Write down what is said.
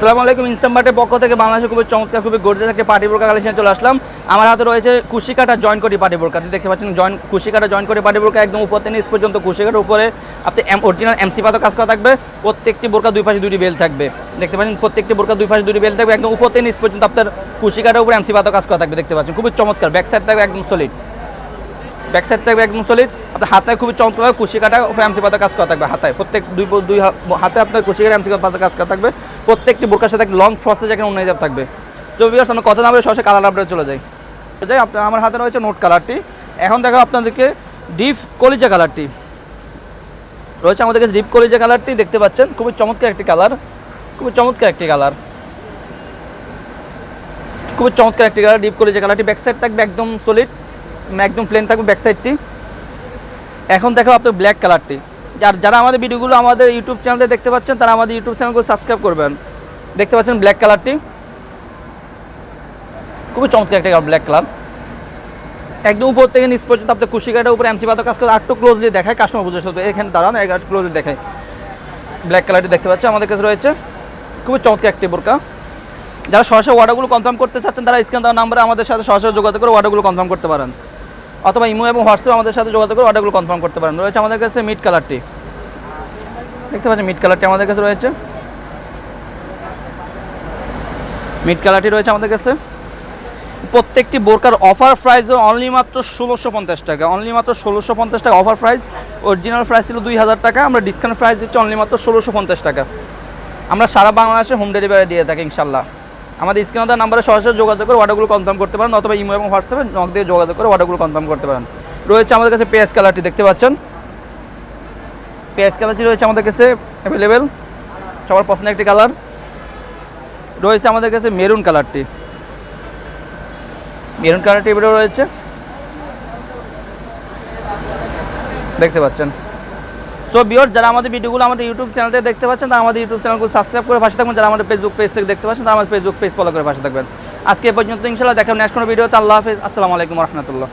আসসালামু আলাইকুম। ইনস্টামার্টের পক্ষ থেকে বাংলাদেশে খুবই চমৎকার খুবই গর্জিয়াস একটা পার্টি বোরকা কালেকশন চলে আসলাম। আমার হাতে রয়েছে কুশিকাটা জয়েন করি পার্টি বোরকা, দেখতে পাচ্ছেন কুশিকাটা জয়েন করি পার্টি বোরকা, একদম উপর থেকে নিচ পর্যন্ত কুশিকাটার উপরে আপনি অরিজিনাল এমসি পাতা কাজ করা থাকবে। প্রত্যেকটি বোরকা দুই পাশে দুটি বেল থাকবে, দেখতে পাচ্ছেন প্রত্যেকটি বোরকা দুই পাশে দুটি বেল থাকবে, একদম উপর থেকে নিচ পর্যন্ত আপনার কুশিকাটার উপরে এমসি পাতা কাজ করা থাকবে, দেখতে পাচ্ছেন খুবই চমৎকার। ব্যাক সাইড থাকবে একদম সলিড, ব্যাক সাইড থাকবে একদম সলিড। আপনার হাতায় খুবই চমৎকার কুশিকাটা এমসি পাতা কাজ করা থাকবে, হাতায় প্রত্যেক দুই হাতে আপনার কুশিকাটা এমসি পাতা কাজ করা থাকবে। প্রত্যেকটি বোরকার সাথে লং ফ্রসে যেখানে অন্য হিসাব থাকবে। তো ভিউয়ার্স আমরা কথা না বলে সরাসরি কালার আপডেট চলে যাই। আমার হাতে রয়েছে নোট কালারটি। এখন দেখো আপনাদেরকে ডিপ কলিজা কালারটি রয়েছে আমাদের কাছে। ডিপ কলিজা কালারটি দেখতে পাচ্ছেন খুবই চমৎকার একটি কালার, খুবই চমৎকার একটি কালার, খুবই চমৎকার একটি কালার ডিপ কলিজা কালারটি। ব্যাক সাইড থাকবে একদম সলিড, একদম প্লেন থাকবে ব্যাক সাইডটি। এখন দেখো আপনার ব্ল্যাক কালারটি। যারা আমাদের ভিডিওগুলো আমাদের ইউটিউব চ্যানেলে দেখতে পাচ্ছেন তারা আমাদের ইউটিউব চ্যানেলগুলো সাবস্ক্রাইব করবেন। দেখতে পাচ্ছেন ব্ল্যাক কালারটি, খুবই চমৎকার একটা ব্ল্যাক কালার। একদম উপর থেকে নিচ পর্যন্ত আপনার কুশিকাটার উপরে এমসি পাতা কাজ করে। আরেকটু ক্লোজলি দেখায়, কাস্টমার বুঝে শুধু এখানে দাঁড়ান, একটু ক্লোজলি দেখায়। ব্ল্যাক কালারটি দেখতে পাচ্ছেন আমাদের কাছে রয়েছে, খুবই চমৎকার একটি বোরকা। যারা সরাসরি অর্ডারগুলো কনফার্ম করতে চাচ্ছেন তারা স্ক্রিনে দেওয়া নাম্বারে আমাদের সাথে সরাসরি যোগাযোগ করে অর্ডারগুলো কনফার্ম করতে পারেন, অথবা ইমো এবং হোয়াটসঅ্যাপে আমাদের সাথে যোগাযোগ করে অর্ডারগুলো কনফার্ম করতে পারেন। রয়েছে আমাদের কাছে মিড কালারটি, দেখতে পাচ্ছেন মিড কালারটি আমাদের কাছে রয়েছে, মিড কালারটি রয়েছে আমাদের কাছে। প্রত্যেকটি বোরকার অফার প্রাইস অনলি মাত্র 1650 টাকা, অনলি মাত্র 1650 টাকা অফার প্রাইস। অরিজিনাল প্রাইস ছিল 2000 টাকা, আমরা ডিসকাউন্ট প্রাইস দিচ্ছি অনলি মাত্র 1650 টাকা। আমরা সারা বাংলাদেশে হোম ডেলিভারি দিয়ে থাকি ইনশাল্লাহ। আমাদের স্ক্রিনে দেওয়া নাম্বারে সরাসরি যোগাযোগ করে অর্ডারগুলো কনফার্ম করতে পারেন, অথবা ইমো এবং হোয়াটসঅ্যাপে নক দিয়ে যোগাযোগ করে অর্ডারগুলো কনফার্ম করতে পারেন। রয়েছে আমাদের কাছে পেঁয়াজ কালারটি, দেখতে পাচ্ছেন পেঁয়াজ কালারটি রয়েছে আমাদের কাছে অ্যাভেলেবেল, সবার পছন্দের একটি কালার। রয়েছে আমাদের কাছে মেরুন কালারটি, মেরুন কালারটি এবারে রয়েছে, দেখতে পাচ্ছেন। সো ভিউয়ার্স, যারা আমাদের ভিডিওগুলো আমাদের ইউটিউব চ্যানেল থেকে দেখতে পাচ্ছেন তারা আমাদের ইউটিউব চ্যানেলগুলো সাবস্ক্রাইব করে পাশে থাকবেন। যারা আমাদের ফেসবুক পেজ থেকে দেখতে পাচ্ছেন তারা আমাদের ফেসবুক পেজ ফলো করে পাশে থাকবেন। আজকে এ পর্যন্ত ইনশাআল্লাহ দেখা নেক্সট কোনো ভিডিওতে। আল্লাহ হাফেজ, আসসালামু আলাইকুম ওয়া রাহমাতুল্লাহ।